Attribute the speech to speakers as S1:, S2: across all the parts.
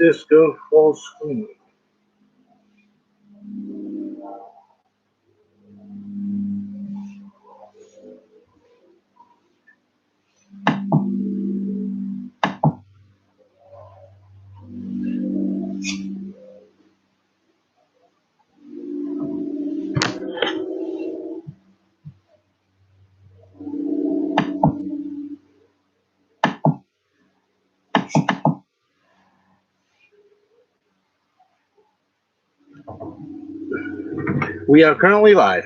S1: this go full screen. We are currently live.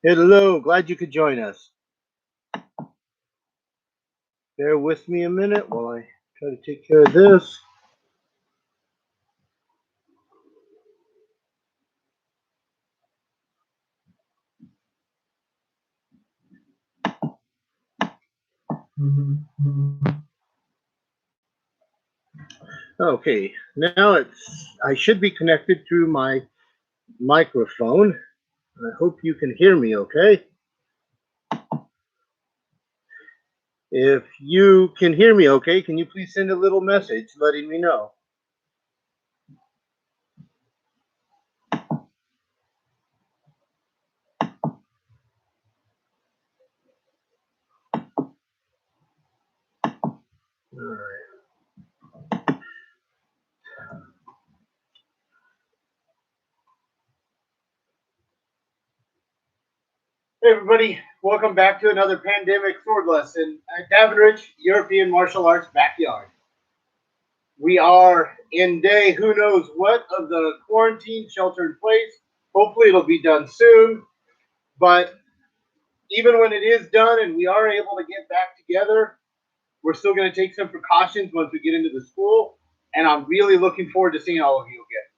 S1: Hello, glad you could join us. Bear with me a minute while I try to take care of this. Okay, now I should be connected through my microphone. I hope you can hear me okay. If you can hear me okay, can you please send a little message letting me know? All right. Hey everybody, welcome back to another pandemic sword lesson at Davenport European Martial Arts Backyard. We are in day who knows what of the quarantine shelter in place. Hopefully it'll be done soon, but even when it is done and we are able to get back together, we're still going to take some precautions once we get into the school, and I'm really looking forward to seeing all of you again.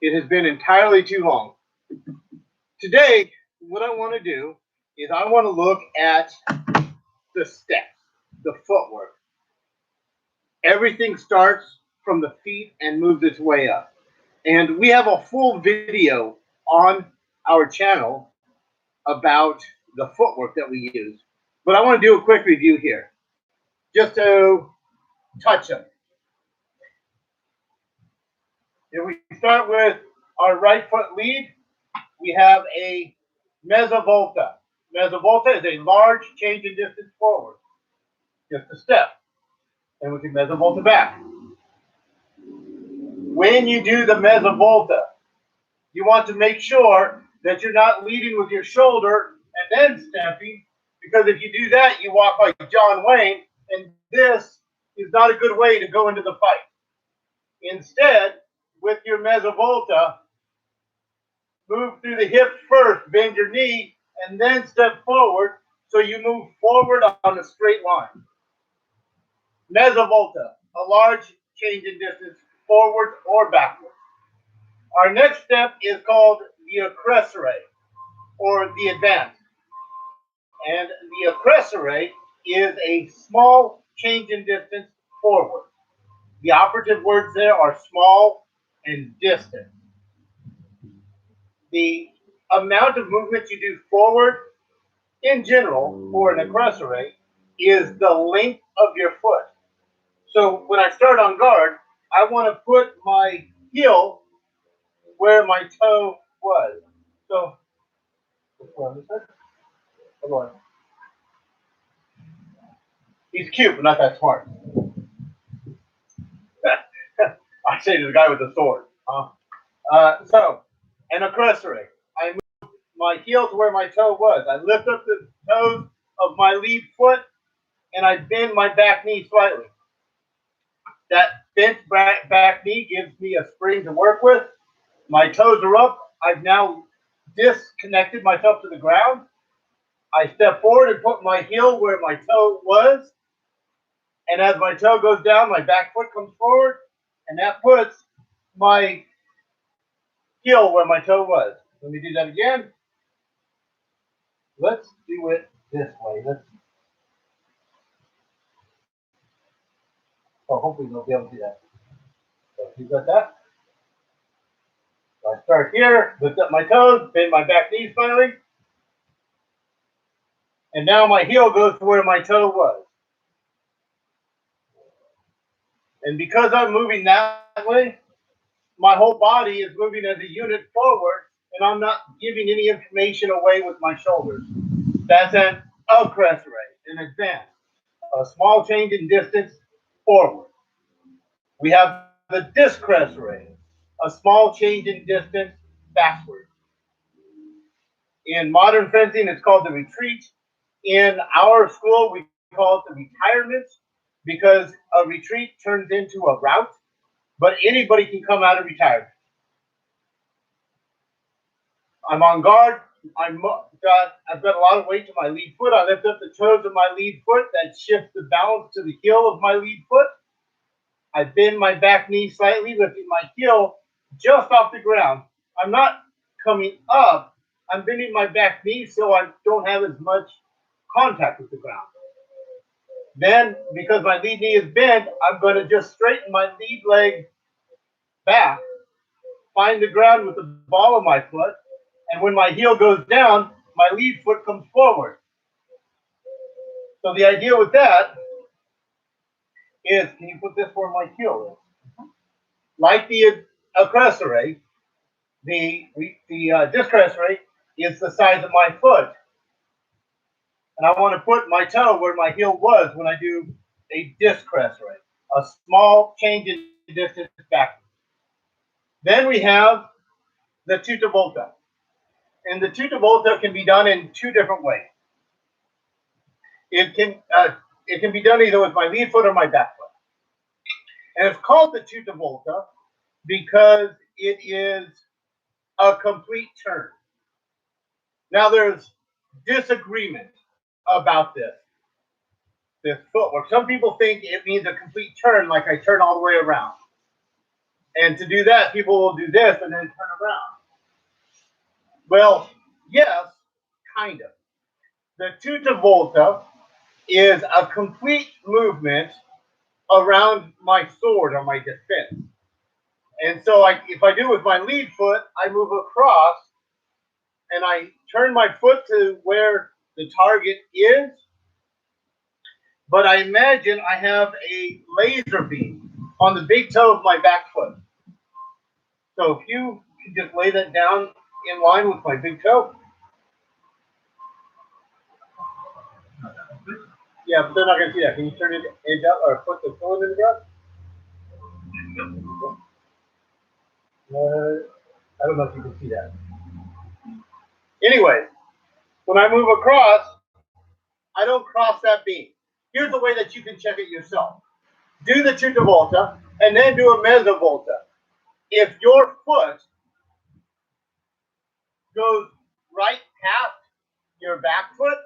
S1: It has been entirely too long. Today, what I want to do is I want to look at the steps, the footwork. Everything starts from the feet and moves its way up. And we have a full video on our channel about the footwork that we use. But I want to do a quick review here, just to touch them. If we start with our right foot lead, we have a mezza volta. Mezza volta is a large change in distance forward, just a step. And we can mezza volta back. When you do the mezza volta, you want to make sure that you're not leading with your shoulder and then stepping, because if you do that, you walk like John Wayne, and this is not a good way to go into the fight. Instead, with your mezza volta, move through the hips first, bend your knee, and then step forward, so you move forward on a straight line. Mezza volta, a large change in distance forward or backward. Our next step is called the Accressere, or the advance. And the Accressere is a small change in distance forward. The operative words there are small and distant. The amount of movement you do forward, in general, for an Accressere, is the length of your foot. So when I start on guard, I want to put my heel where my toe was. So, come on. He's cute, but not that smart. I say to the guy with the sword. So, an Accressere. I move my heel to where my toe was. I lift up the toes of my lead foot, and I bend my back knee slightly. That bent back knee gives me a spring to work with. My toes are up. I've now disconnected myself to the ground. I step forward and put my heel where my toe was. And as my toe goes down, my back foot comes forward. And that puts my heel where my toe was. Let me do that again. Let's do it this way. So hopefully they'll be able to do that. So you got that? So I start here, lift up my toes, bend my back knees finally. And now my heel goes to where my toe was. And because I'm moving that way, my whole body is moving as a unit forward, and I'm not giving any information away with my shoulders. That's an Accressere, an advance, a small change in distance forward. We have the Discressere, a small change in distance backward. In modern fencing, it's called the retreat. In our school, we call it the retirement because a retreat turns into a route, but anybody can come out of retirement. I'm on guard. I've got a lot of weight to my lead foot. I lift up the toes of my lead foot. That shifts the balance to the heel of my lead foot. I bend my back knee slightly, lifting my heel just off the ground. I'm not coming up. I'm bending my back knee so I don't have as much contact with the ground. Then, because my lead knee is bent, I'm going to just straighten my lead leg back, find the ground with the ball of my foot, and when my heel goes down, my lead foot comes forward. So the idea with that is, can you put this where my heel is? Like the Accressere, the Discressere is the size of my foot. And I want to put my toe where my heel was when I do a Discressere, a small change in distance backwards. Then we have the Tutta Volta. And the Tutta Volta can be done in two different ways. It can be done either with my lead foot or my back foot. And it's called the Tutta Volta because it is a complete turn. Now there's disagreement about this footwork. Some people think it means a complete turn, like I turn all the way around. And to do that, people will do this and then turn around. Well, yes, kind of. The Tutta Volta is a complete movement around my sword or my defense. And so if I do with my lead foot, I move across and I turn my foot to where the target is. But I imagine I have a laser beam on the big toe of my back foot. So if you can just lay that down in line with my big toe. Yeah, but they're not going to see that. Can you turn it edge up or put the toe in the ground? I don't know if you can see that. Anyway, when I move across, I don't cross that beam. Here's the way that you can check it yourself. Do the Tutta Volta and then do a mezzo volta. If your foot goes right past your back foot,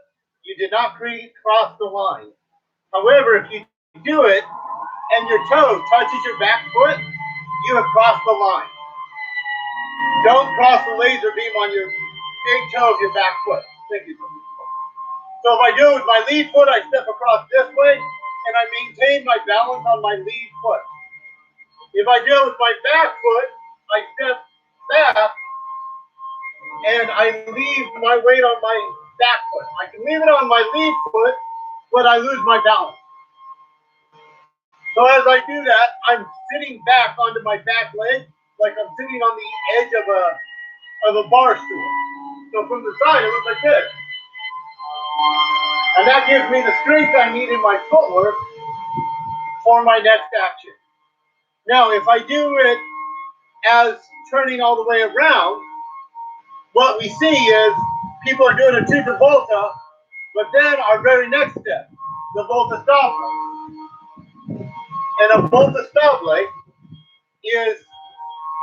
S1: you did not cross the line. However, if you do it and your toe touches your back foot, you have crossed the line. Don't cross the laser beam on your big toe of your back foot. Thank you. So if I do it with my lead foot, I step across this way, and I maintain my balance on my lead foot. If I do it with my back foot, I step back, and I leave my weight on my back foot. I can leave it on my lead foot, but I lose my balance. So as I do that, I'm sitting back onto my back leg, like I'm sitting on the edge of a bar stool. So from the side, it looks like this. And that gives me the strength I need in my footwork for my next action. Now, if I do it as turning all the way around, what we see is people are doing a Tutta Volta, but then our very next step, the Volta Stable. And a Volta Stable is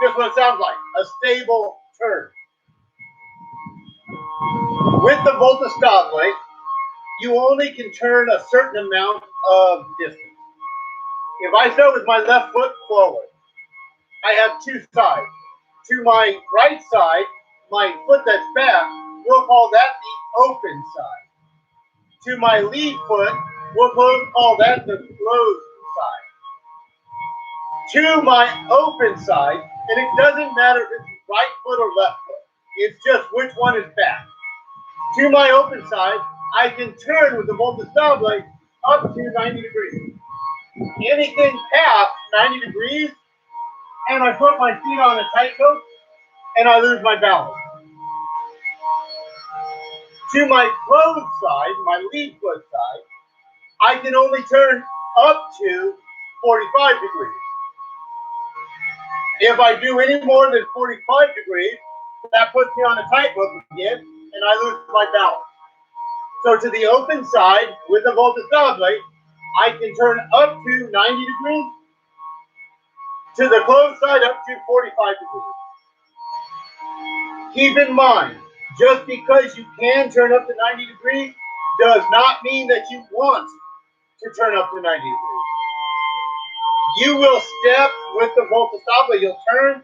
S1: just what it sounds like, a stable turn. With the Volta Stable, you only can turn a certain amount of distance. If I start with my left foot forward, I have two sides. To my right side, my foot that's back, we'll call that the open side. to my lead foot, we'll call that the closed side. To my open side, and it doesn't matter if it's right foot or left foot. It's just which one is back. To my open side, I can turn with the Volta Stable up to 90 degrees. Anything past 90 degrees, and I put my feet on a tight coat, and I lose my balance. To my closed side, my lead foot side, I can only turn up to 45 degrees. If I do any more than 45 degrees, that puts me on a tightrope again, and I lose my balance. So to the open side with the Volta Stable, I can turn up to 90 degrees. To the closed side, up to 45 degrees. Keep in mind, just because you can turn up to 90 degrees does not mean that you want to turn up to 90 degrees. You will step with the Volta Stable. You'll turn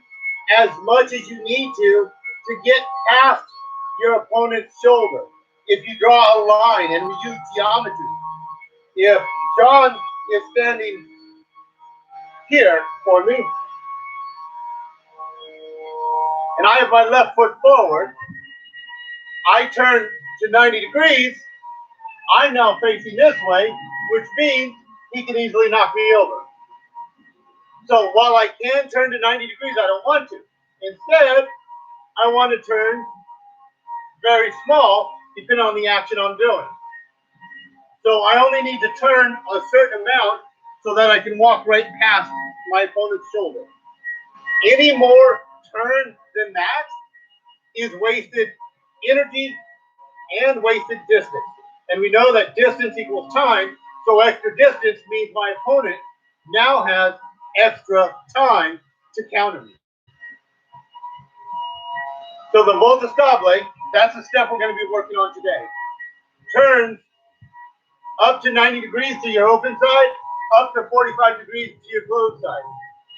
S1: as much as you need to get past your opponent's shoulder. If you draw a line, and we use geometry, if John is standing here for me, and I have my left foot forward, I turn to 90 degrees, I'm now facing this way, which means he can easily knock me over. So while I can turn to 90 degrees, I don't want to. Instead, I want to turn very small, depending on the action I'm doing. So I only need to turn a certain amount so that I can walk right past my opponent's shoulder. Any more turn than that is wasted energy and wasted distance. And we know that distance equals time, so extra distance means my opponent now has extra time to counter me. So the Volta Stable, that's the step we're going to be working on today. Turns up to 90 degrees to your open side, up to 45 degrees to your closed side.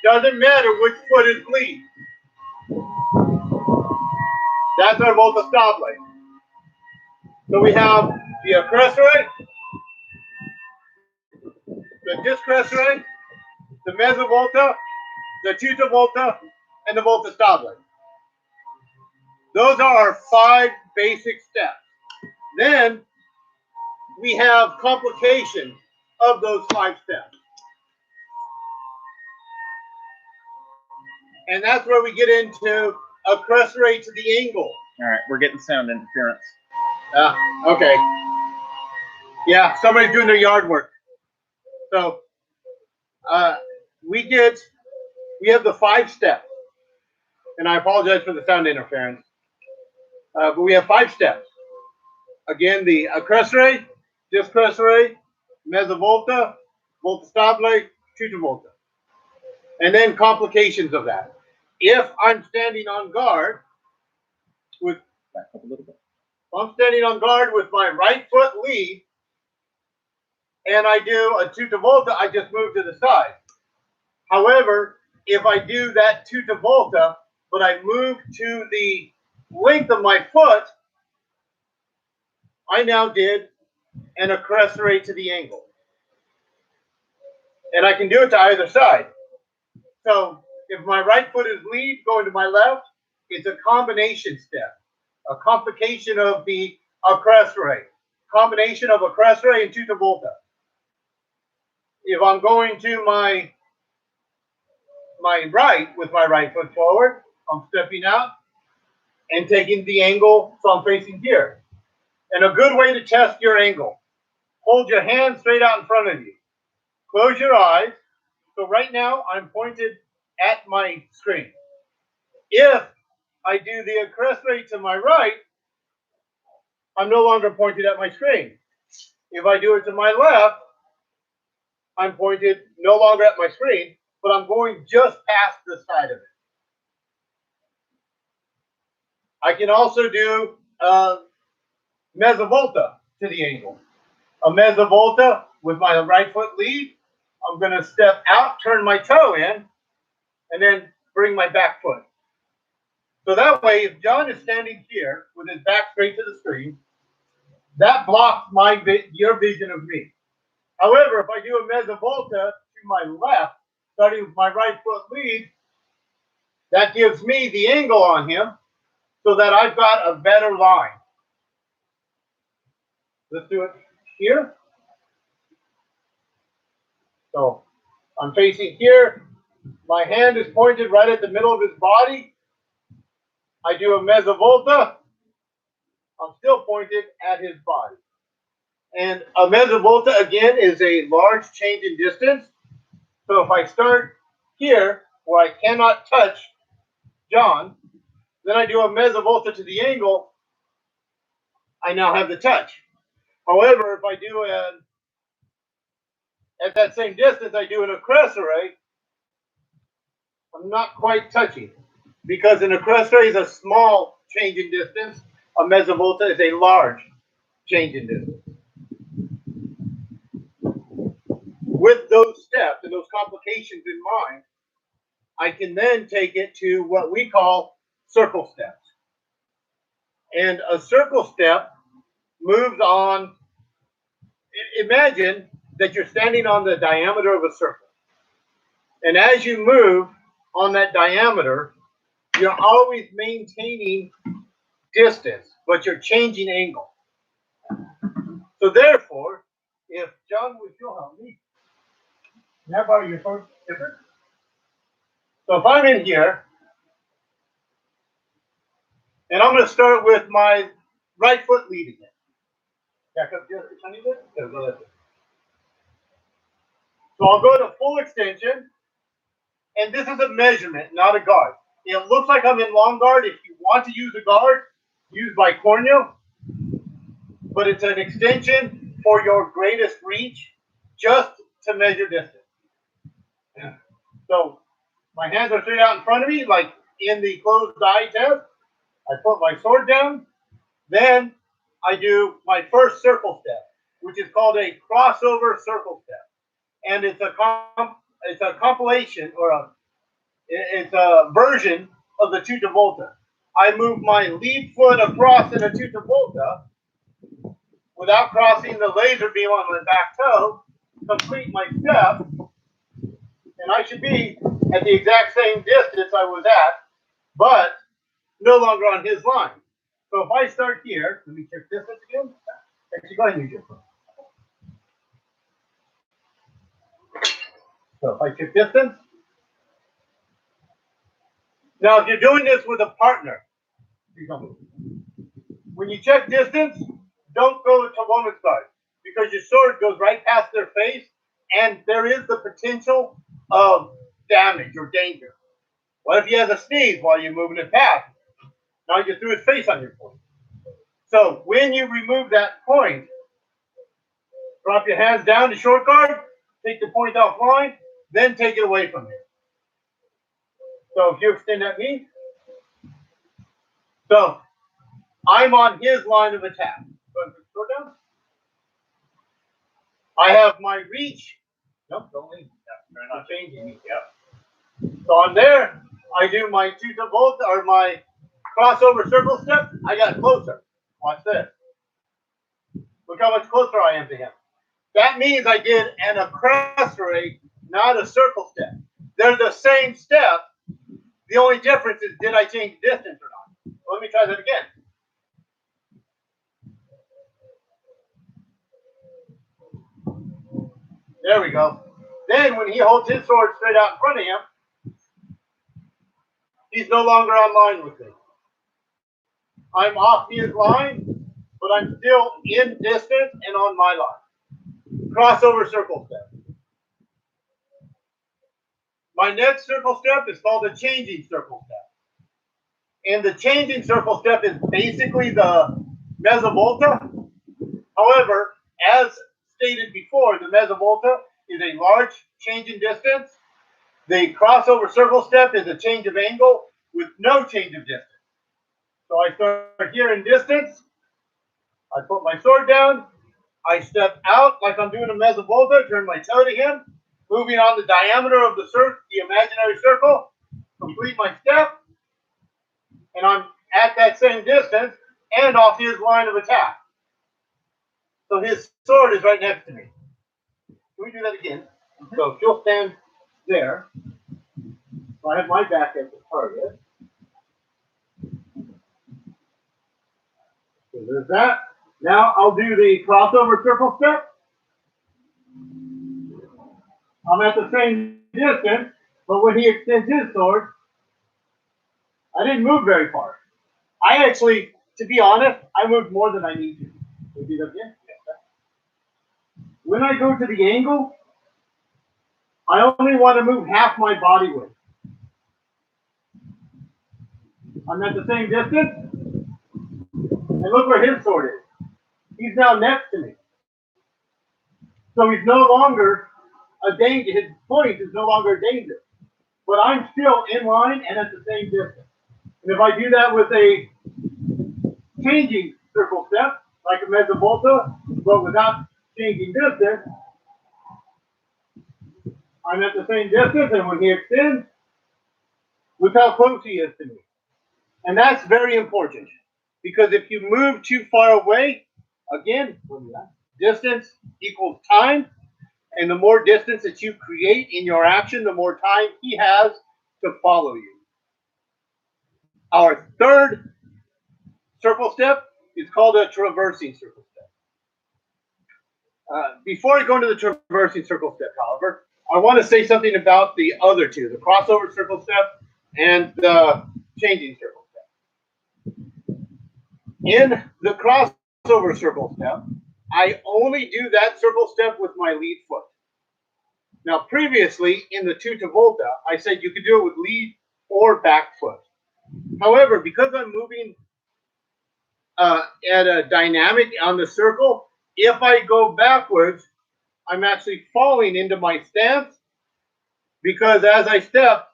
S1: Doesn't matter which foot is lead. That's our Volta Stable. So we have the Accressere, the Discressere, the Mezza Volta, the Tutta Volta, and the Volta Stable. Those are our 5 basic steps. Then we have complications of those 5 steps. And that's where we get into Accressere to the angle.
S2: All right, we're getting sound interference.
S1: Okay. Yeah, somebody's doing their yard work. So we have the 5 steps. And I apologize for the sound interference. But we have 5 steps. Again, the Accressere, Discressere, Mezza Volta, Volta Stable, Tutta Volta. And then complications of that. If I'm standing on guard with I'm standing on guard with my right foot lead, and I do a Tutta Volta, I just move to the side. However, if I do that Tutta Volta, but I move to the length of my foot, I now did an Accressere to the angle. And I can do it to either side. So if my right foot is lead going to my left, it's a combination step. A complication of the Accressere. Combination of Accressere and Tutta Volta. If I'm going to my right with my right foot forward, I'm stepping out and taking the angle so I'm facing here. And a good way to test your angle. Hold your hand straight out in front of you. Close your eyes. So right now I'm pointed at my screen. If I do the Accressere to my right, I'm no longer pointed at my screen. If I do it to my left, I'm pointed no longer at my screen, but I'm going just past the side of it. I can also do a Mezza Volta to the angle. A Mezza Volta with my right foot lead. I'm going to step out, turn my toe in, and then bring my back foot. So that way, if John is standing here with his back straight to the screen, that blocks your vision of me. However, if I do a mezza volta to my left, starting with my right foot lead, that gives me the angle on him so that I've got a better line. Let's do it here. So I'm facing here. My hand is pointed right at the middle of his body. I do a mezza volta. I'm still pointed at his body. And a mezza volta, again, is a large change in distance. So if I start here, where I cannot touch John, then I do a mezza volta to the angle, I now have the touch. However, if I do at that same distance, I do an accressere, I'm not quite touching. Because an accressere is a small change in distance, a mezza volta is a large change in distance. With those steps and those complications in mind, I can then take it to what we call circle steps. And a circle step moves on. Imagine that you're standing on the diameter of a circle. And as you move on that diameter, you're always maintaining distance, but you're changing angle. So therefore, if John would you'll help me. How about your phone? So if I'm in here, and I'm going to start with my right foot lead again. Back up just a tiny bit. So I'll go to full extension, and this is a measurement, not a guard. It looks like I'm in long guard. If you want to use a guard, use bicornual, but it's an extension for your greatest reach, just to measure distance. So my hands are straight out in front of me, like in the closed eye test. I put my sword down, then I do my first circle step, which is called a crossover circle step, and it's a compilation or it's a version of the Tutta Volta. I move my lead foot across in a Tutta Volta without crossing the laser beam on my back toe, complete my step, and I should be at the exact same distance I was at, but no longer on his line. So if I start here, let me check distance again. Actually, go ahead and use your phone. So if I check distance. Now, if you're doing this with a partner, when you check distance, don't go to woman's guard because your sword goes right past their face and there is the potential of damage or danger. What if he has a sneeze while you're moving it past? Now you threw his face on your point. So when you remove that point, drop your hands down to short guard, take the point offline, then take it away from him. So if you extend at me, so I'm on his line of attack. Go down. I have my reach. Nope, don't leave. They're not changing me. Yep. So I'm there. I do my Tutta Volta or my crossover circle step. I got closer. Watch this. Look how much closer I am to him. That means I did an accressere, not a circle step. They're the same step. The only difference is did I change distance or not? Let me try that again. There we go. Then when he holds his sword straight out in front of him, he's no longer on line with me. I'm off his line, but I'm still in distance and on my line. Crossover circle step. My next circle step is called a changing circle step. And the changing circle step is basically the mezza volta. However, as stated before, the mezza volta is a large change in distance. The crossover circle step is a change of angle with no change of distance. So I start here in distance. I put my sword down. I step out like I'm doing a mezza volta, turn my toe to him, moving on the diameter of the imaginary circle, complete my step, and I'm at that same distance and off his line of attack. So his sword is right next to me. Can we do that again? So she'll stand there. So I have my back as the target. So there's that. Now I'll do the crossover circle step. I'm at the same distance, but when he extends his sword, I didn't move very far. I actually, to be honest, I moved more than I need to. Can we do that again? When I go to the angle, I only want to move half my body weight. I'm at the same distance, and look where his sword is. He's now next to me. So he's no longer a danger. His point is no longer a danger. But I'm still in line and at the same distance. And if I do that with a changing circle step, like a mezza volta, but without changing distance, I'm at the same distance, and when he extends, look how close he is to me. And that's very important, because if you move too far away, again, distance equals time, and the more distance that you create in your action, the more time he has to follow you. Our third circle step is called a traversing circle step. Before I go into the traversing circle step, however, I want to say something about the other two, the crossover circle step and the changing circle step. In the crossover circle step, I only do that circle step with my lead foot. Now, previously in the Tutta Volta, I said you could do it with lead or back foot. However, because I'm moving at a dynamic on the circle, if I go backwards, I'm actually falling into my stance, because as I step,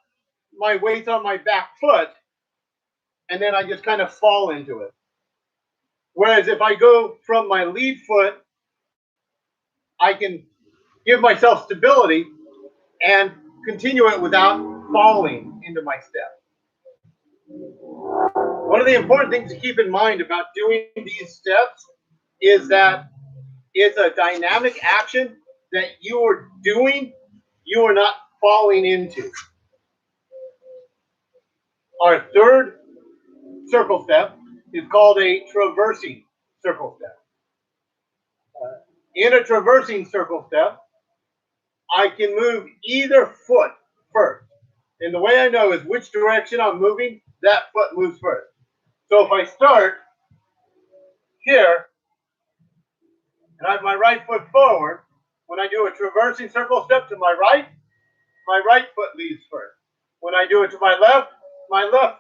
S1: my weight's on my back foot, and then I just kind of fall into it. Whereas if I go from my lead foot, I can give myself stability and continue it without falling into my step. One of the important things to keep in mind about doing these steps is that it's a dynamic action that you are doing, you are not falling into. Our third circle step is called a traversing circle step. In a traversing circle step, I can move either foot first. And the way I know is which direction I'm moving, that foot moves first. So if I start here, and I have my right foot forward, when I do a traversing circle step to my right foot leads first. When I do it to my left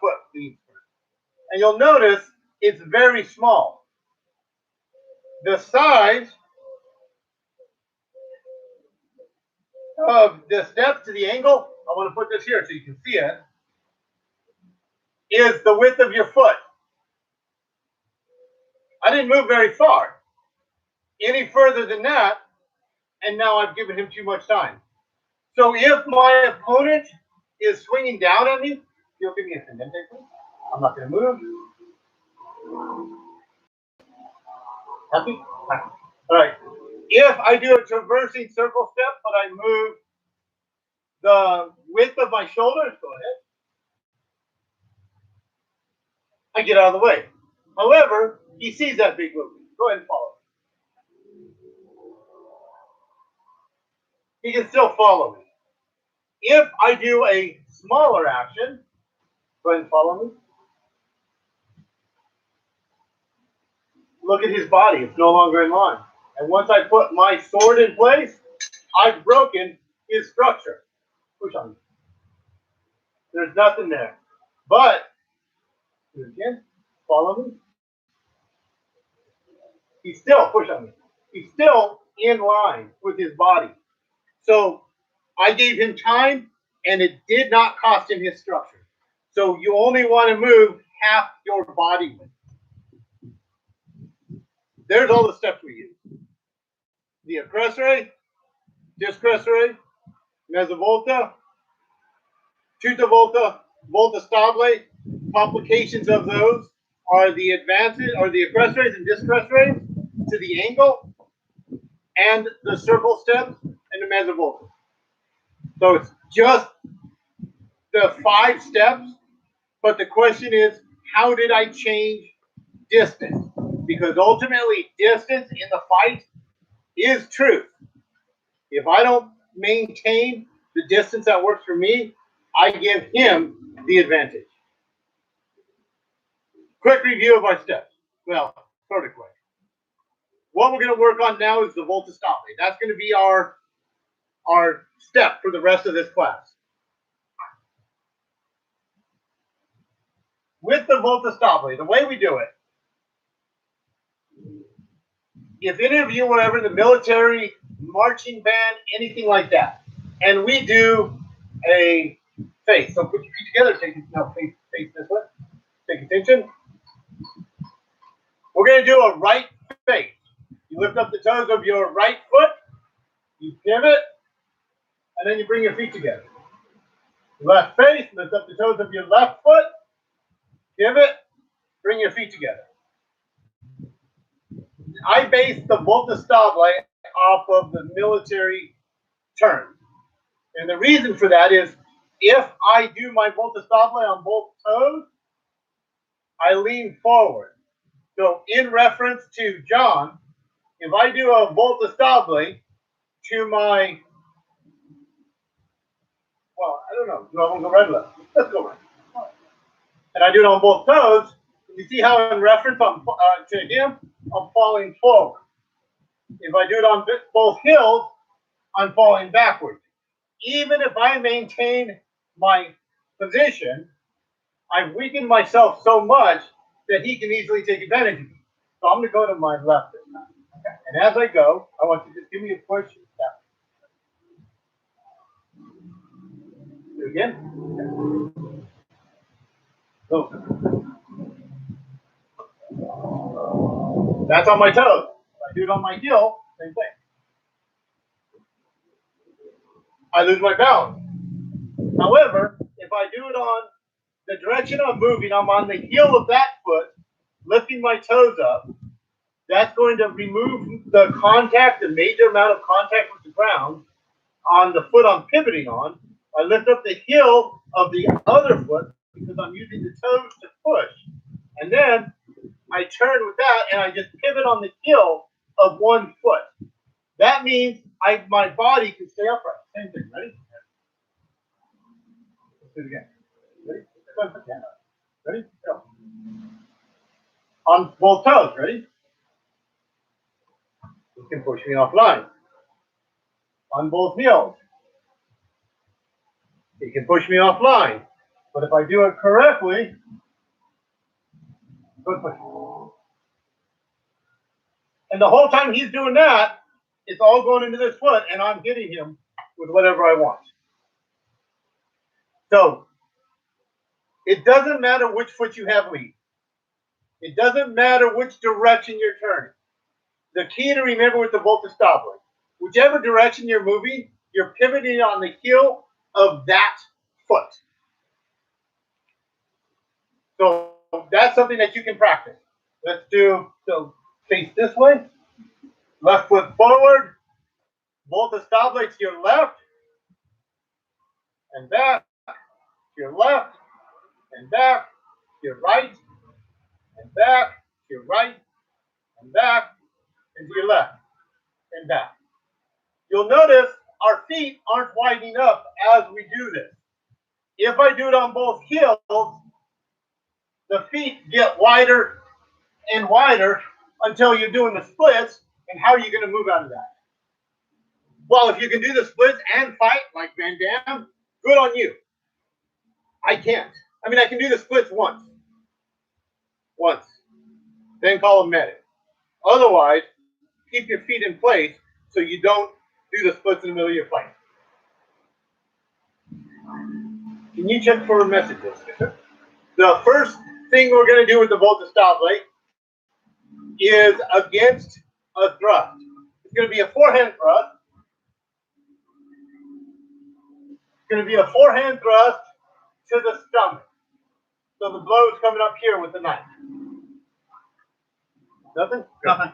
S1: foot leads first. And you'll notice it's very small. The size of the step to the angle, I want to put this here so you can see it, is the width of your foot. I didn't move very far. Any further than that, and now I've given him too much time. So if my opponent is swinging down at me, you'll give me a tendente, please. I'm not going to move. Happy? Happy. All right. If I do a traversing circle step, but I move the width of my shoulders, go ahead. I get out of the way. However, he sees that big movement. Go ahead and follow. He can still follow me. If I do a smaller action, go ahead and follow me. Look at his body. It's no longer in line. And once I put my sword in place, I've broken his structure. Push on me. There's nothing there. But, again, follow me. He's still, push on me. He's still in line with his body. So I gave him time, and it did not cost him his structure. So you only want to move half your body weight. There's all the steps we use. The Accressere, Discressere, Mezza Volta, Tutta Volta, Volta Stable. Complications of those are the advances, or the Accresseres and Discresseres to the angle, and the circle steps and the mezzo volta. So it's just the 5 steps, but the question is, how did I change distance? Because ultimately, distance in the fight is truth. If I don't maintain the distance that works for me, I give him the advantage. Quick review of our steps. Well, sort of quick. What we're going to work on now is the Volta Stable. That's going to be our step for the rest of this class. With the Volta Stable, the way we do it, if any of you were ever in the military, marching band, anything like that, and we do a face, so put your feet together, face this way, take attention. We're going to do a right face. You lift up the toes of your right foot, you pivot, and then you bring your feet together. Left face, lift up the toes of your left foot, pivot, bring your feet together. I base the Volta Stable off of the military turn. And the reason for that is if I do my Volta Stable on both toes, I lean forward. So in reference to John, if I do a Volta Stable to my, well, I don't know, do I want to go right or left? Let's go right. And I do it on both toes. You see how in reference to him, I'm falling forward. If I do it on both heels, I'm falling backwards. Even if I maintain my position, I've weakened myself so much that he can easily take advantage of me. So I'm going to go to my left this time. Okay. And as I go, I want you to just give me a push and step. Do it again. Okay. Go. That's on my toes. If I do it on my heel, same thing. I lose my balance. However, if I do it on the direction I'm moving, I'm on the heel of that foot, lifting my toes up. That's going to remove the contact, the major amount of contact with the ground on the foot I'm pivoting on. I lift up the heel of the other foot because I'm using the toes to push. And then I turn with that and I just pivot on the heel of one foot. That means my body can stay upright. Same thing. Ready? Let's do it again. Ready? Ready? Go. On both toes. Ready? You can push me offline. On both heels. You can push me offline. But if I do it correctly, good push. And the whole time he's doing that, it's all going into this foot, and I'm hitting him with whatever I want. So it doesn't matter which foot you have lead. It doesn't matter which direction you're turning. The key to remember with the Volta Stable, whichever direction you're moving, you're pivoting on the heel of that foot. So that's something that you can practice. Let's do, so face this way, left foot forward, Volta Stable to your left, and back, to your left, and back, to your right, and back, to your right, and back, and to your left, and back. You'll notice our feet aren't widening up as we do this. If I do it on both heels, the feet get wider and wider until you're doing the splits, and how are you going to move out of that? Well, if you can do the splits and fight like Van Damme, good on you. I can't. I mean, I can do the splits once, then call a medic. Otherwise, keep your feet in place so you don't do the splits in the middle of your fight. Can you check for messages? The first thing we're going to do with the Volta Stable is against a thrust. It's going to be a forehand thrust. It's going to be a forehand thrust to the stomach. So the blow is coming up here with the knife. Nothing?
S2: Nothing.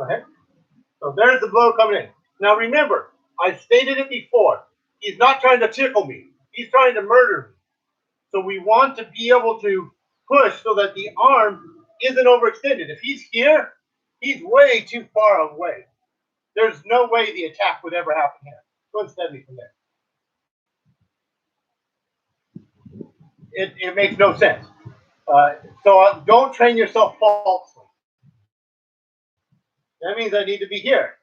S1: Okay. So there's the blow coming in. Now remember, I've stated it before. He's not trying to tickle me. He's trying to murder me. So we want to be able to push so that the arm isn't overextended. If he's here, he's way too far away. There's no way the attack would ever happen here. Go and stab me from there. It makes no sense. So don't train yourself falsely. That means I need to be here.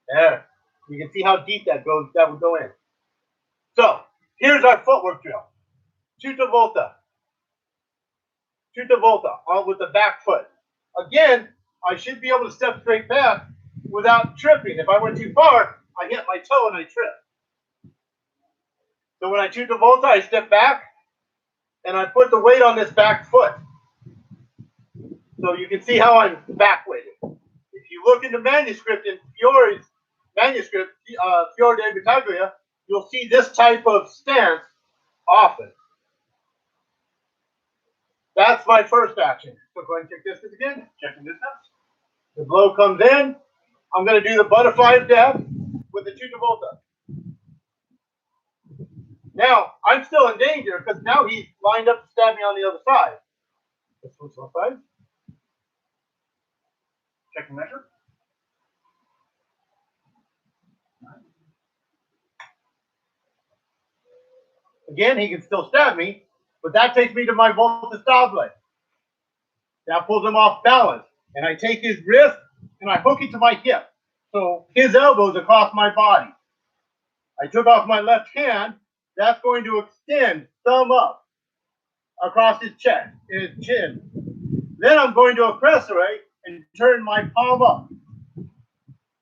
S1: There. You can see how deep that goes. That would go in. So here's our footwork drill. Tutta Volta. Tutta Volta, on with the back foot. Again, I should be able to step straight back without tripping. If I went too far, I hit my toe and I trip. So when I Tutta Volta, I step back and I put the weight on this back foot. So you can see how I'm back weighted. If you look in the manuscript, in Fiore's manuscript, Fiore de Battaglia, you'll see this type of stance often. That's my first action. So go ahead and check distance again. Checking distance. The blow comes in. I'm going to do the butterfly of death with the Tutta Volta. Now, I'm still in danger because now he's lined up to stab me on the other side. Let's switch one side. Check and measure. Again, he can still stab me, but that takes me to my Volta Stable. That pulls him off balance. And I take his wrist and I hook it to my hip. So his elbow's across my body. I took off my left hand. That's going to extend thumb up across his chest, his chin. Then I'm going to Accressere and turn my palm up.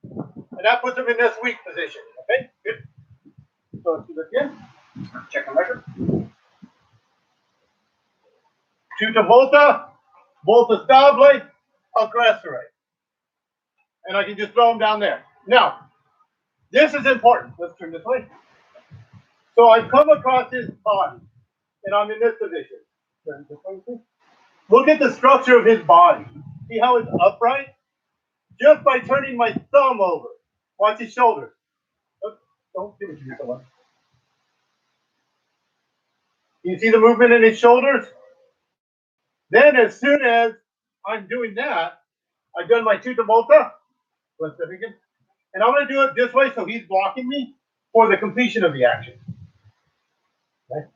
S1: And that puts him in this weak position. Okay, good. So let's do this again. Check and measure. Tutta Volta, Volta Stable, Accressere. And I can just throw him down there. Now, this is important. Let's turn this way. So I've come across his body, and I'm in this position. Turn this way. Look at the structure of his body. See how it's upright? Just by turning my thumb over. Watch his shoulders. Don't give it to me so much. You see the movement in his shoulders? Then as soon as I'm doing that, I've done my Tutta Volta. Let's do it again. And I'm going to do it this way so he's blocking me for the completion of the action. Okay.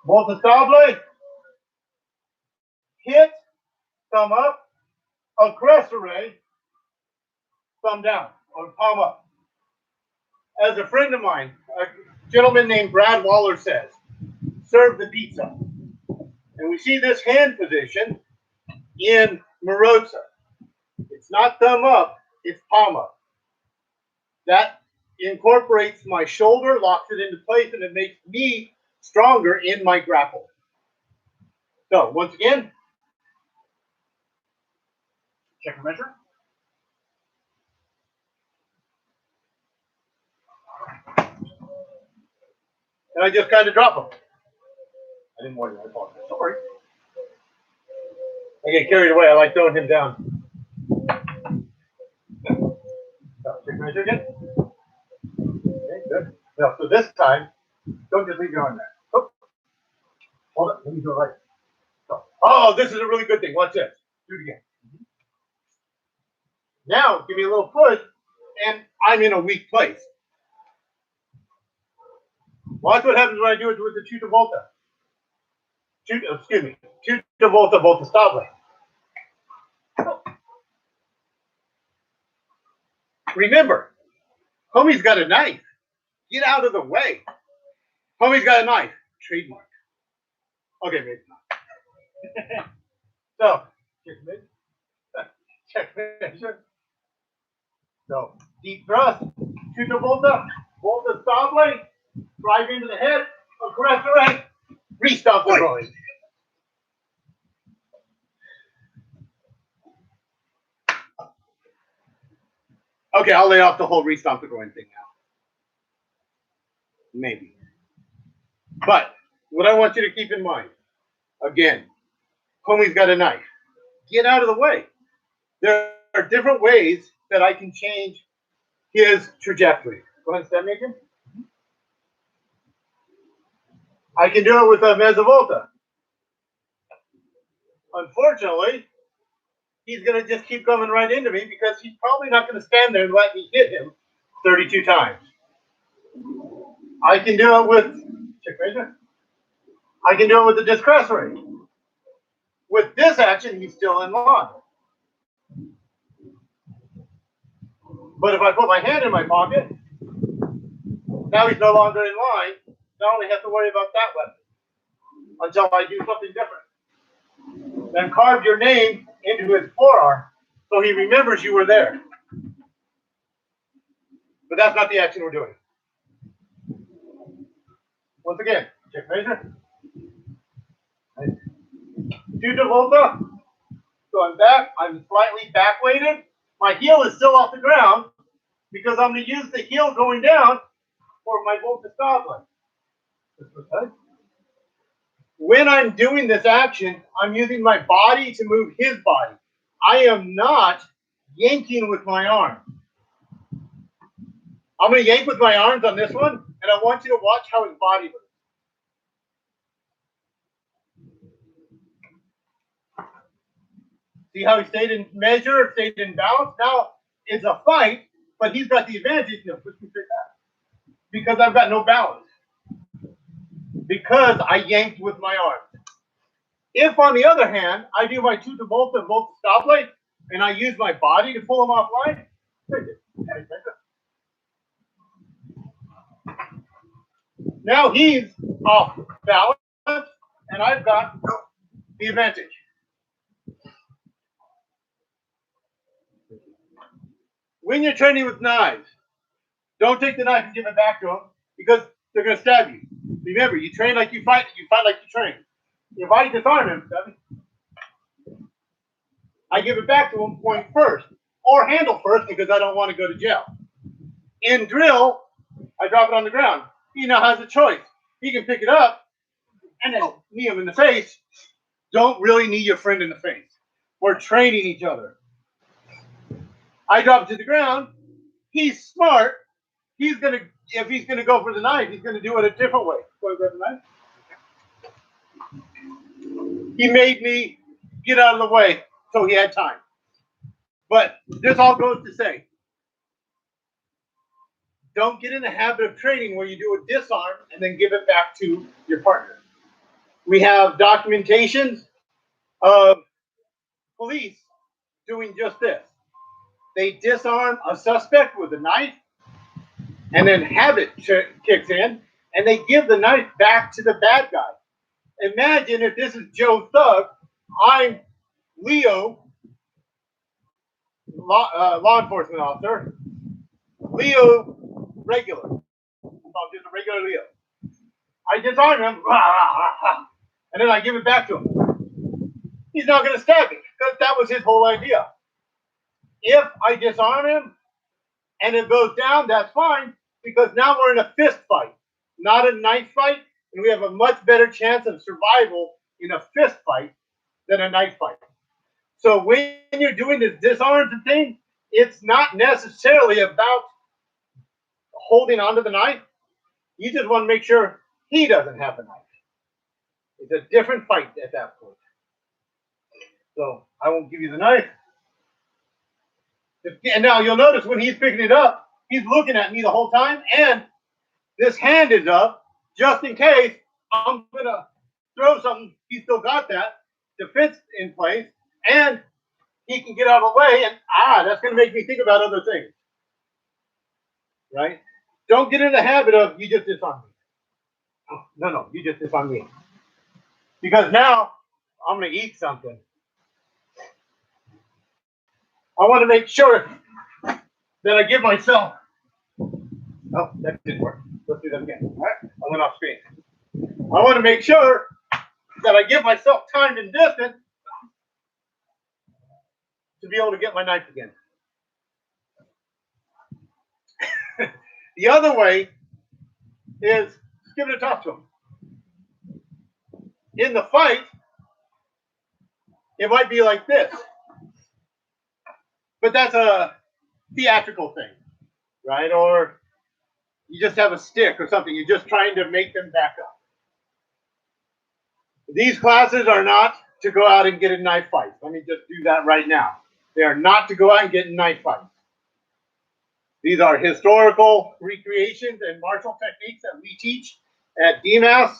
S1: Volta Stable. Hit. Thumb up. Accressere. Thumb down or palm up. As a friend of mine, a gentleman named Brad Waller says, serve the pizza. And we see this hand position in Marozza. It's not thumb up, it's palm up. That incorporates my shoulder, locks it into place, and it makes me stronger in my grapple. So, once again, check and measure. And I just kind of drop him. I didn't want to, I apologize. Sorry. I get carried away. I like throwing him down. So, check and measure again. Okay, good. Now, so this time, don't just leave your arm there. Oh, hold it. Let me go right. So, oh, this is a really good thing. Watch this. Do it again. Now, give me a little push, and I'm in a weak place. Watch what happens when I do it with the Tutta Volta. Tutta Volta, Volta Stable. Remember, homie's got a knife. Get out of the way. Homie's got a knife. Trademark. Okay, maybe not. So, check measure. So, deep thrust. Tutta Volta, Volta Stable. Drive into the head. Accressere. Restop the groin. Okay, I'll lay off the whole restop the groin thing now. Maybe. But what I want you to keep in mind, again, homie's got a knife. Get out of the way. There are different ways that I can change his trajectory. Go ahead and stab me again. I can do it with a mezza volta. Unfortunately, he's going to just keep coming right into me because he's probably not going to stand there and let me hit him 32 times. I can do it with check measure. I can do it with the Accressere. With this action, he's still in line. But if I put my hand in my pocket, now he's no longer in line. I only have to worry about that weapon until I do something different. Then carve your name into his forearm so he remembers you were there. But that's not the action we're doing. Once again, check measure. Tutta Volta. So I'm back. I'm slightly back weighted. My heel is still off the ground because I'm going to use the heel going down for my Volta Stable. When I'm doing this action, I'm using my body to move his body. I am not yanking with my arm. I'm going to yank with my arms on this one, and I want you to watch how his body moves. See how he stayed in measure, stayed in balance? Now it's a fight, but he's got the advantage. No, push me straight back. Because I've got no balance. Because I yanked with my arms. If, on the other hand, I do my Tutta Volta and Volta Stable, and I use my body to pull him offline, now he's off balance, and I've got the advantage. When you're training with knives, don't take the knife and give it back to them because they're going to stab you. Remember, you train like you fight like you train. If I disarm him, I give it back to him point first or handle first because I don't want to go to jail. In drill, I drop it on the ground. He now has a choice. He can pick it up and then knee him in the face. Don't really knee your friend in the face. We're training each other. I drop it to the ground. He's smart. If he's gonna go for the knife, he's gonna do it a different way. Go ahead, grab the knife. He made me get out of the way so he had time. But this all goes to say, don't get in the habit of training where you do a disarm and then give it back to your partner. We have documentations of police doing just this. They disarm a suspect with a knife, and then habit kicks in, and they give the knife back to the bad guy. Imagine if this is Joe Thug, I'm Leo, law enforcement officer, Leo regular. So I'm just a regular Leo. I disarm him, and then I give it back to him. He's not going to stab me because that was his whole idea. If I disarm him and it goes down, that's fine because now we're in a fist fight, not a knife fight, and we have a much better chance of survival in a fist fight than a knife fight. So when you're doing this disarm thing, it's not necessarily about holding onto the knife. You just want to make sure he doesn't have the knife. It's a different fight at that point. So I won't give you the knife. And now you'll notice when he's picking it up, he's looking at me the whole time, and this hand is up just in case I'm going to throw something. He's still got that defense in place, and he can get out of the way, and that's going to make me think about other things. Right? Don't get in the habit of, you just disarm me. Oh, no, you just disarm me. Because now I'm going to eat something. I want to make sure that I give myself. Oh, that didn't work. Let's do that again. All right, I went off screen. I want to make sure that I give myself time and distance to be able to get my knife again. The other way is give it a toss to him. In the fight, it might be like this. but that's a theatrical thing, right? Or you just have a stick or something. You're just trying to make them back up. These classes are not to go out and get in knife fights. Let me just do that right now. They are not to go out and get in knife fights. These are historical recreations and martial techniques that we teach at DEMAS.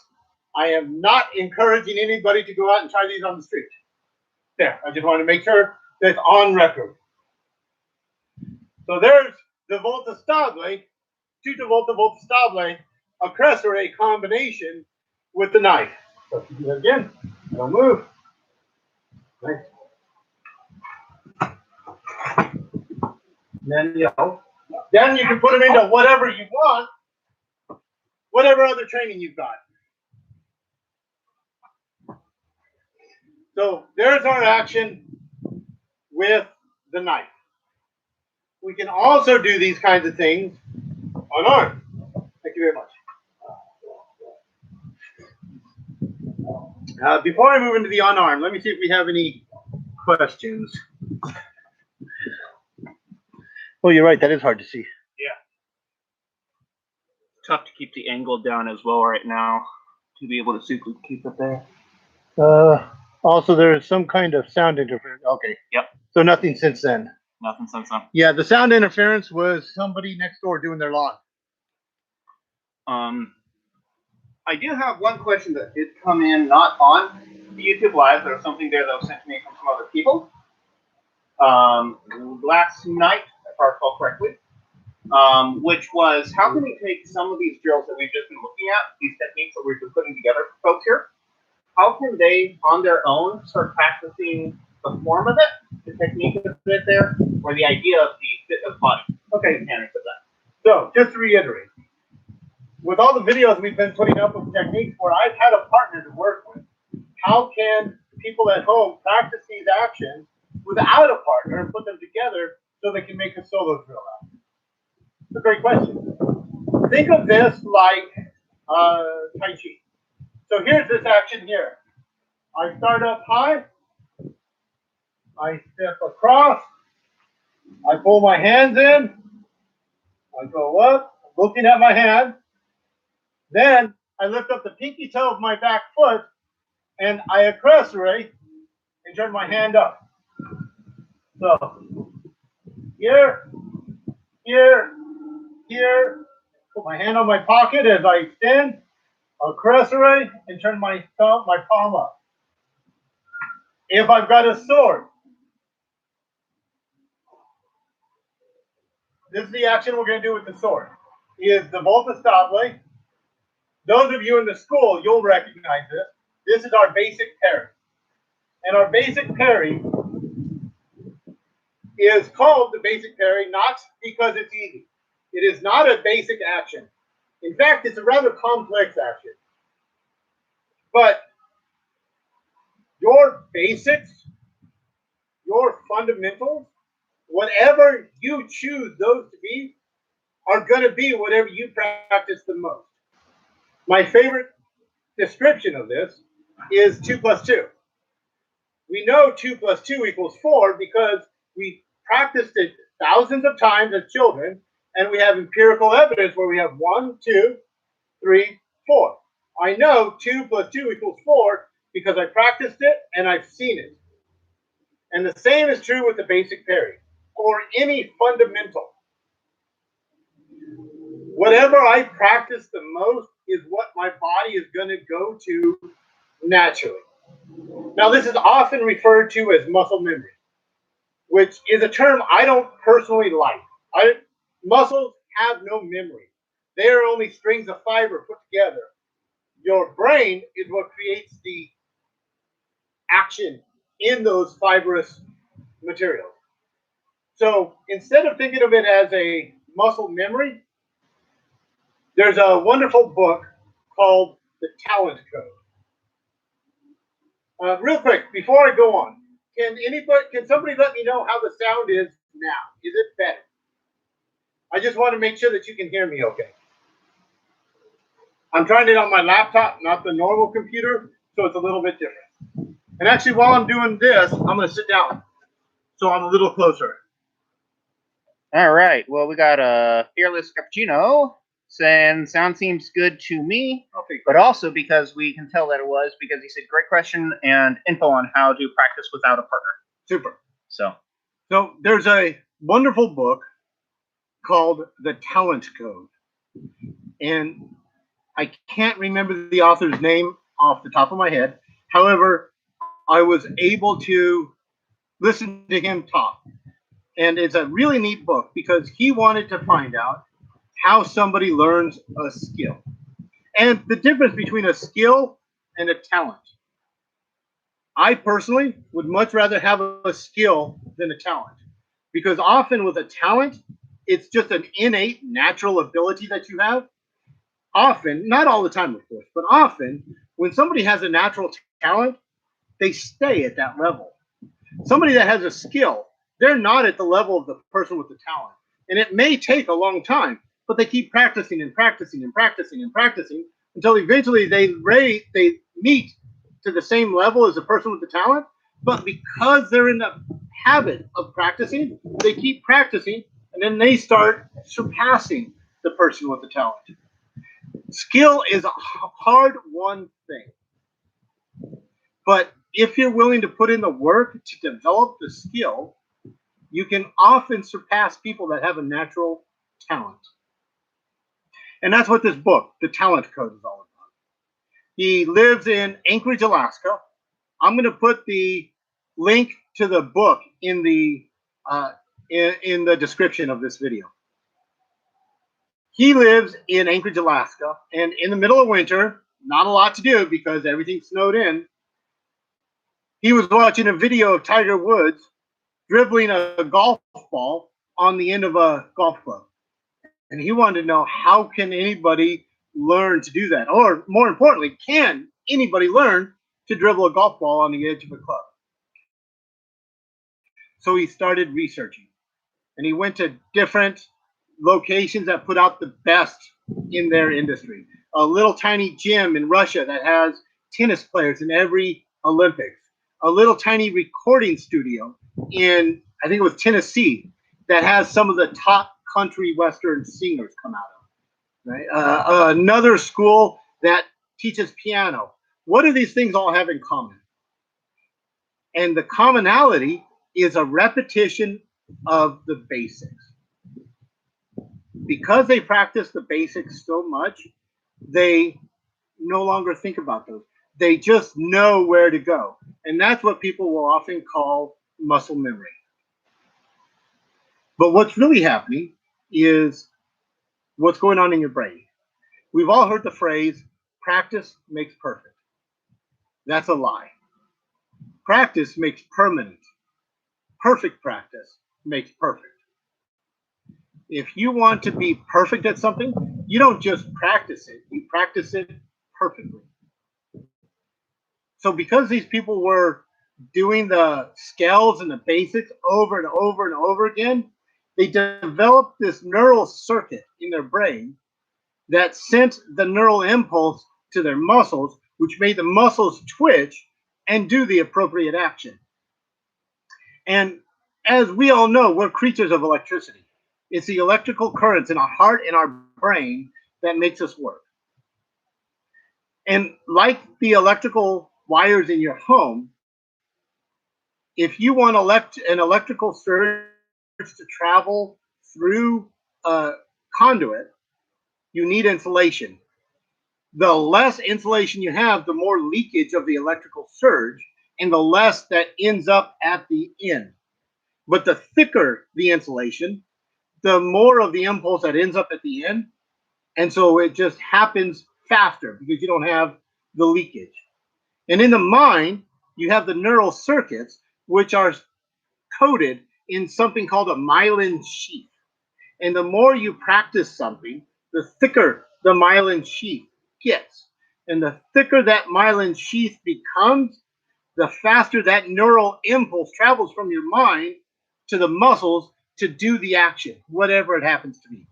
S1: I am not encouraging anybody to go out and try these on the street. There, I just want to make sure that's on record. So there's the Volta Stable, Tutta Volta, Volta Stable, Accressere combination with the knife. So if you do that again, don't move. Nice. Then you can put them into whatever you want, whatever other training you've got. So there's our action with the knife. We can also do these kinds of things unarmed. Thank you very much. Before I move into the unarmed, let me see if we have any questions. Oh, you're right. That is hard to see.
S2: Yeah. Tough to keep the angle down as well right now to be able to keep it there.
S1: Also, there is some kind of sound interference. Okay.
S2: Yep.
S1: So nothing since then.
S2: Nothing since then.
S1: Yeah, the sound interference was somebody next door doing their lawn.
S2: I do have one question that did come in, not on the YouTube Live. There was something there that was sent to me from some other people. Last night, if I recall correctly, which was, how can we take some of these drills that we've just been looking at, these techniques that we've been putting together for folks here, how can they, on their own, start practicing the form of it, the technique of it there, or the idea of the fit of the body? Okay, mechanics of that.
S1: So, just to reiterate, with all the videos we've been putting up with techniques where I've had a partner to work with, how can people at home practice these actions without a partner and put them together so they can make a solo drill out? It's a great question. Think of this like Tai Chi. So here's this action here. I start up high. I step across. I pull my hands in. I go up, looking at my hand. Then I lift up the pinky toe of my back foot and I accressere and turn my hand up. So here, here, here. Put my hand on my pocket as I extend, accressere, and turn my palm up. If I've got a sword, this is the action we're going to do with the sword. Is the Volta Stable. Those of you in the school, you'll recognize this. This is our basic parry. And our basic parry is called the basic parry not because it's easy. It is not a basic action. In fact, it's a rather complex action. But your basics, your fundamentals, whatever you choose those to be, are going to be whatever you practice the most. My favorite description of this is 2 + 2. We know 2 + 2 = 4 because we practiced it thousands of times as children, and we have empirical evidence where we have 1, 2, 3, 4. I know 2 + 2 = 4 because I practiced it and I've seen it. And the same is true with the basic parry or any fundamental. Whatever I practice the most is what my body is going to go to naturally. Now, this is often referred to as muscle memory, which is a term I don't personally like. Muscles have no memory. They are only strings of fiber put together. Your brain is what creates the action in those fibrous materials. So instead of thinking of it as a muscle memory, there's a wonderful book called The Talent Code. Real quick, before I go on, can somebody let me know how the sound is now? Is it better? I just want to make sure that you can hear me okay. I'm trying it on my laptop, not the normal computer, so it's a little bit different. And actually, while I'm doing this, I'm going to sit down so I'm a little closer.
S2: All right. Well, we got a Fearless Cappuccino saying sound seems good to me,
S1: Okay,
S2: but also because we can tell that it was because he said great question and info on how to practice without a partner.
S1: super.
S2: So
S1: there's a wonderful book called The Talent Code, and I can't remember the author's name off the top of my head. However, I was able to listen to him talk. And it's a really neat book because he wanted to find out how somebody learns a skill and the difference between a skill and a talent. I personally would much rather have a skill than a talent because often with a talent, it's just an innate natural ability that you have. Often, not all the time, of course, but often when somebody has a natural talent, they stay at that level. Somebody that has a skill, they're not at the level of the person with the talent. And it may take a long time, but they keep practicing and practicing and practicing and practicing until eventually they meet to the same level as the person with the talent. But because they're in the habit of practicing, they keep practicing and then they start surpassing the person with the talent. Skill is a hard won thing. But if you're willing to put in the work to develop the skill, you can often surpass people that have a natural talent. And that's what this book, The Talent Code, is all about. He lives in Anchorage, Alaska. I'm going to put the link to the book in the description of this video. He lives in Anchorage, Alaska, and in the middle of winter, not a lot to do because everything snowed in. He was watching a video of Tiger Woods dribbling a golf ball on the end of a golf club. And he wanted to know, how can anybody learn to do that? Or more importantly, can anybody learn to dribble a golf ball on the edge of a club? So he started researching and he went to different locations that put out the best in their industry. A little tiny gym in Russia that has tennis players in every Olympics. A little tiny recording studio in, I think it was Tennessee, that has some of the top country western singers come out of. Right? Another school that teaches piano. What do these things all have in common? And the commonality is a repetition of the basics. Because they practice the basics so much, they no longer think about those. They just know where to go. And that's what people will often call muscle memory. But what's really happening is what's going on in your brain. We've all heard the phrase, practice makes perfect. That's a lie. Practice makes permanent. Perfect practice makes perfect. If you want to be perfect at something, you don't just practice it, you practice it perfectly. So because these people were doing the scales and the basics over and over and over again, they developed this neural circuit in their brain that sent the neural impulse to their muscles, which made the muscles twitch and do the appropriate action. And as we all know, we're creatures of electricity. It's the electrical currents in our heart and our brain that makes us work. And like the electrical wires in your home, if you want an electrical surge to travel through a conduit, you need insulation. The less insulation you have, the more leakage of the electrical surge, and the less that ends up at the end. But the thicker the insulation, the more of the impulse that ends up at the end. And so it just happens faster because you don't have the leakage. And in the mind, you have the neural circuits, which are coded in something called a myelin sheath. And the more you practice something, the thicker the myelin sheath gets. And the thicker that myelin sheath becomes, the faster that neural impulse travels from your mind to the muscles to do the action, whatever it happens to be.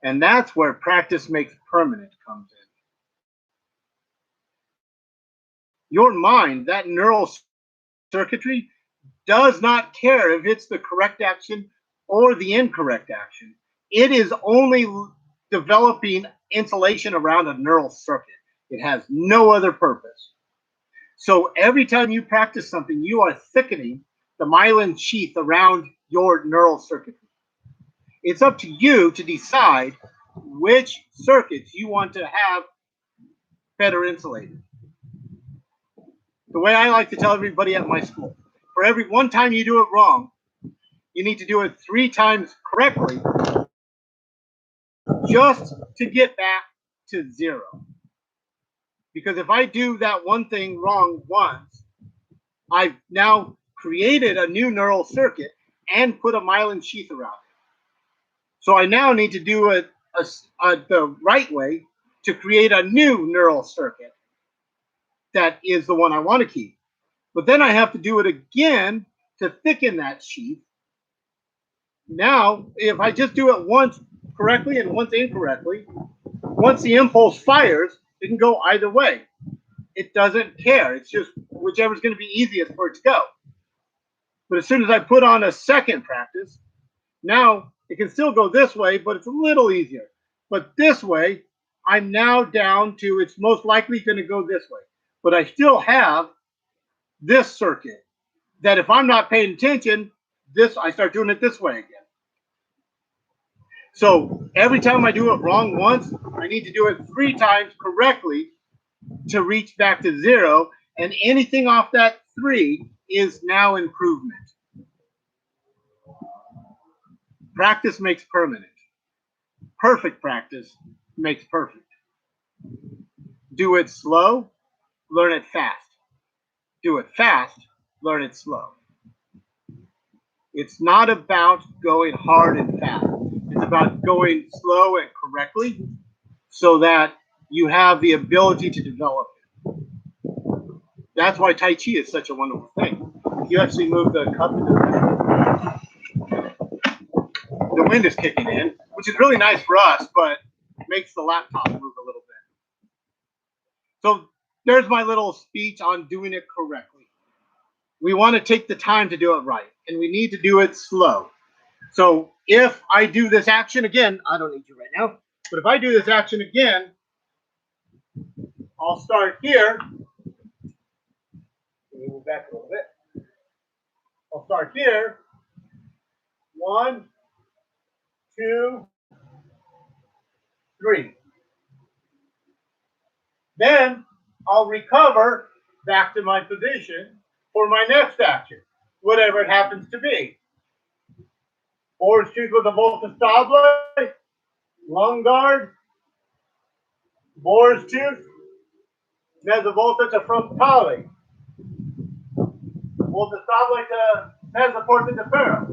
S1: And that's where practice makes permanent comes in. Your mind, that neural circuitry, does not care if it's the correct action or the incorrect action. It is only developing insulation around a neural circuit. It has no other purpose. So every time you practice something, you are thickening the myelin sheath around your neural circuitry. It's up to you to decide which circuits you want to have better insulated. The way I like to tell everybody at my school, for every one time you do it wrong, you need to do it 3 times correctly just to get back to 0. Because if I do that one thing wrong once, I've now created a new neural circuit and put a myelin sheath around it. So I now need to do it the right way to create a new neural circuit that is the one I want to keep. But then I have to do it again to thicken that sheath. Now, if I just do it once correctly and once incorrectly, once the impulse fires, it can go either way. It doesn't care. It's just whichever's going to be easiest for it to go. But as soon as I put on a second practice, now it can still go this way, but it's a little easier. But this way, I'm now down to it's most likely going to go this way. But I still have this circuit that if I'm not paying attention, I start doing it this way again. So every time I do it wrong once, I need to do it 3 times correctly to reach back to 0. And anything off that 3 is now improvement. Practice makes permanent. Perfect practice makes perfect. Do it slow, learn it fast. Do it fast, learn it slow. It's not about going hard and fast. It's about going slow and correctly so that you have the ability to develop it. That's why Tai Chi is such a wonderful thing. You actually move the cup into the wind is kicking in, which is really nice for us, but makes the laptop move a little bit. So there's my little speech on doing it correctly. We want to take the time to do it right, and we need to do it slow. So if I do this action again, I don't need you right now, but if I do this action again, I'll start here. Let me move back a little bit. I'll start here. 1, 2, 3. Then I'll recover back to my position for my next action, whatever it happens to be. Boar's tooth with a Volta Stable, lung guard, boar's tooth, mezza volta to frontale, Volta Stable to mezza porta de ferro.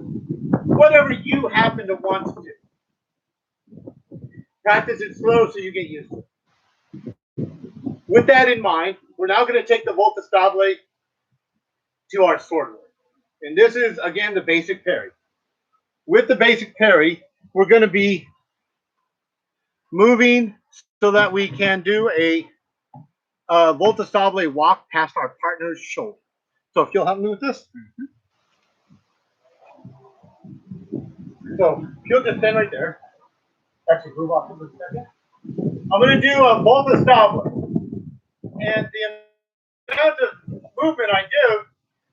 S1: Whatever you happen to want to do. Practice it slow so you get used to it. With that in mind, we're now going to take the Volta Stable to our sword work. And this is, again, the basic parry. With the basic parry, we're going to be moving so that we can do a Volta Stable walk past our partner's shoulder. So if you'll help me with this. So if you'll just stand right there. Actually, move off for a second. I'm going to do a Volta Stable. And the amount of movement I do,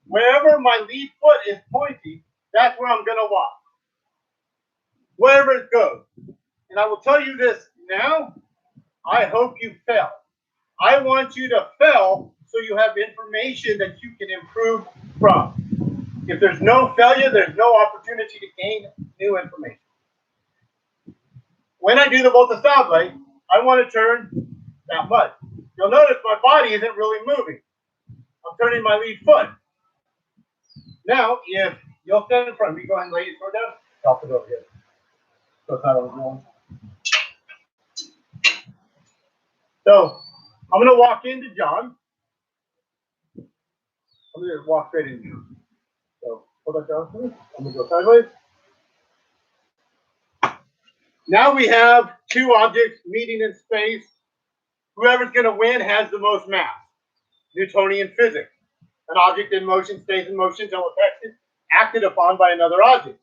S1: wherever my lead foot is pointing, that's where I'm going to walk. Wherever it goes. And I will tell you this now, I hope you fail. I want you to fail so you have information that you can improve from. If there's no failure, there's no opportunity to gain new information. When I do the Volta Stable, I want to turn that much. You'll notice my body isn't really moving. I'm turning my lead foot. Now, if you'll stand in front of me, go ahead and lay your sword down. I'll put it over here. So it's not overwhelming. So I'm going to walk into John. I'm going to walk straight into you. So hold that down for me. I'm going to go sideways. Now we have 2 objects meeting in space. Whoever's going to win has the most mass. Newtonian physics. An object in motion stays in motion until affected, acted upon by another object.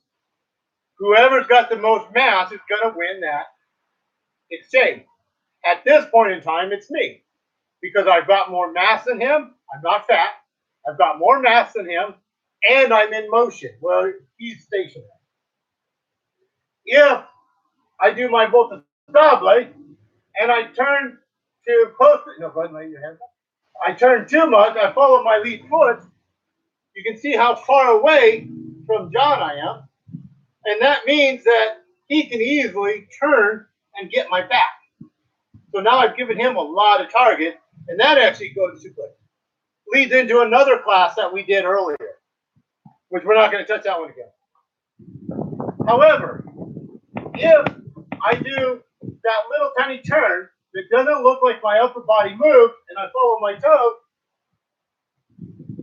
S1: Whoever's got the most mass is going to win that exchange. At this point in time, it's me because I've got more mass than him. I'm not fat. I've got more mass than him, and I'm in motion. Well, he's stationary. If I do my Volta Stable and I turn too close, no, go ahead and lay your hands up. I turn too much, I follow my lead foot, you can see how far away from John I am. And that means that he can easily turn and get my back. So now I've given him a lot of target, and that actually goes to leads into another class that we did earlier, which we're not going to touch that one again. However, if I do that little tiny turn that doesn't look like my upper body moved, and I follow my toe,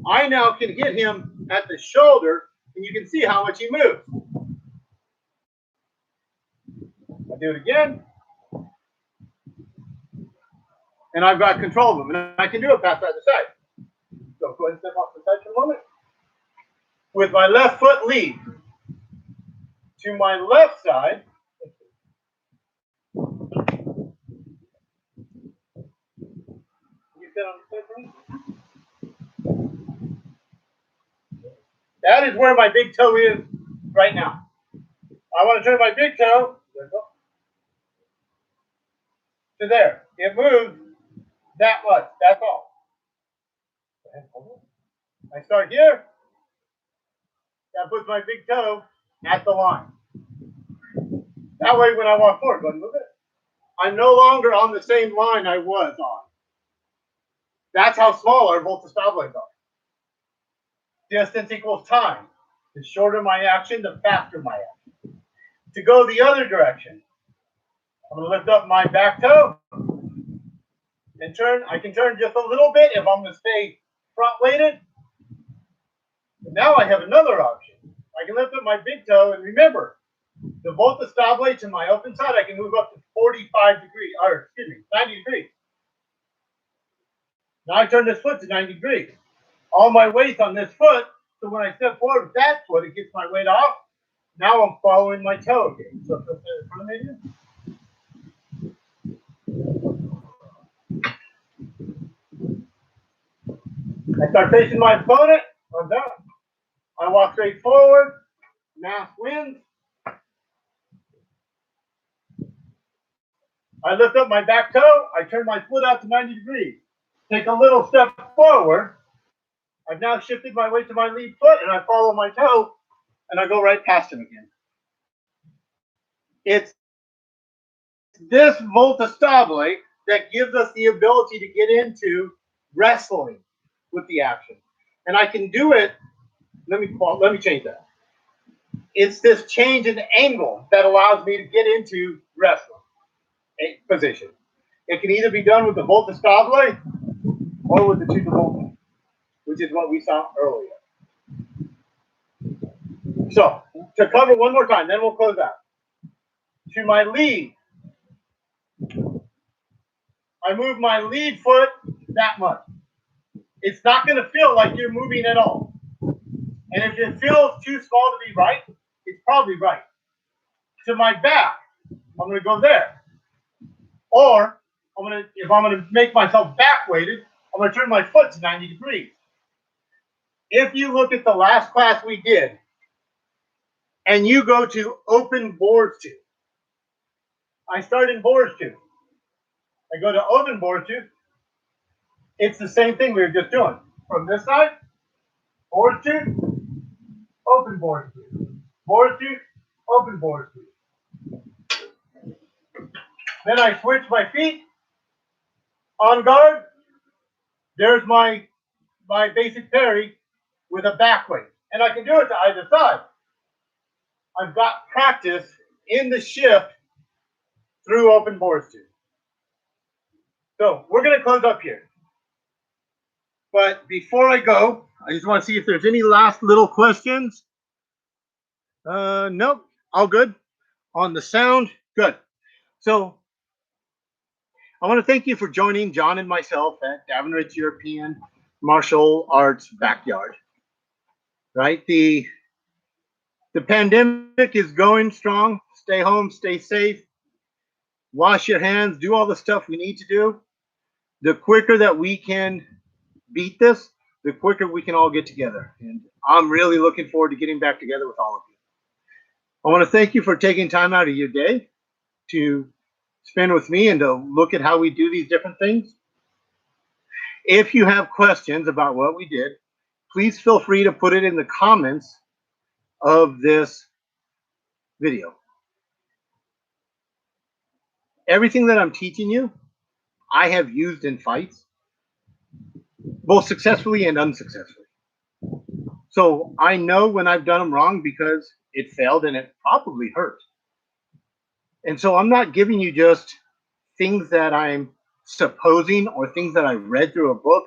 S1: I now can hit him at the shoulder, and you can see how much he moves. I do it again, and I've got control of him, and I can do it past side to side. So go ahead and step off the side for a moment. With my left foot lead to my left side. That is where my big toe is right now. I want to turn my big toe to there. It moves that much. That's all. I start here. That puts my big toe at the line. That way, when I walk forward, go ahead and move it. I'm no longer on the same line I was on. That's how small our Volta Stable are. Distance equals time. The shorter my action, the faster my action. To go the other direction, I'm going to lift up my back toe and turn. I can turn just a little bit if I'm going to stay front-weighted. Now I have another option. I can lift up my big toe, and remember, the Volta Stable to my open side, I can move up to 45 degrees, or excuse me, 90 degrees. Now I turn this foot to 90 degrees. All my weight's on this foot, so when I step forward with that foot, it gets my weight off. Now I'm following my toe again. So flip it in front of me. I start facing my opponent. I'm done. I walk straight forward. Mass wins. I lift up my back toe. I turn my foot out to 90 degrees. Take a little step forward. I've now shifted my weight to my lead foot, and I follow my toe, and I go right past him again. It's this Volta Stable that gives us the ability to get into wrestling with the action. And I can do it. Let me change that. It's this change in angle that allows me to get into wrestling position. It can either be done with the Volta Stable or with the Tutta Volta, which is what we saw earlier. So, to cover one more time, then we'll close out. To my lead, I move my lead foot that much. It's not going to feel like you're moving at all. And if it feels too small to be right, it's probably right. To my back, I'm going to go there. Or if I'm going to make myself back weighted, I'm going to turn my foot to 90 degrees. If you look at the last class we did, and you go to open boards two, I start in boards two. I go to open boards two. It's the same thing we were just doing. From this side, boards two, open boards two. Boards two, open boards two. Then I switch my feet. On guard, there's my basic parry with a back weight. And I can do it to either side. I've got practice in the shift through open boards two. So we're going to close up here. But before I go, I just want to see if there's any last little questions. Nope, all good. On the sound, good. So I want to thank you for joining John and myself at Davin European Martial Arts Backyard. Right? The pandemic is going strong. Stay home, stay safe, wash your hands, do all the stuff we need to do. The quicker that we can beat this, the quicker we can all get together. And I'm really looking forward to getting back together with all of you. I want to thank you for taking time out of your day to spend with me and to look at how we do these different things. If you have questions about what we did, please feel free to put it in the comments of this video. Everything that I'm teaching you, I have used in fights, both successfully and unsuccessfully. So I know when I've done them wrong because it failed and it probably hurt. And so I'm not giving you just things that I'm supposing or things that I read through a book.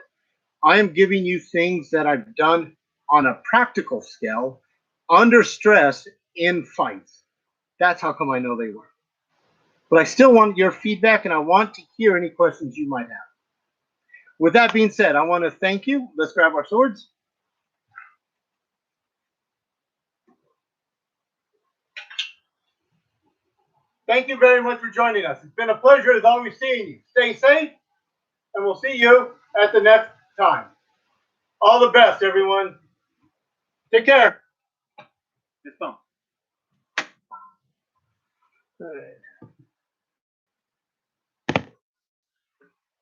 S1: I am giving you things that I've done on a practical scale under stress in fights. That's how come I know they work. But I still want your feedback and I want to hear any questions you might have. With that being said, I want to thank you. Let's grab our swords. Thank you very much for joining us. It's been a pleasure as always seeing you. Stay safe, and we'll see you at the next time. All the best, everyone. Take care.
S2: It's fun.
S1: All right.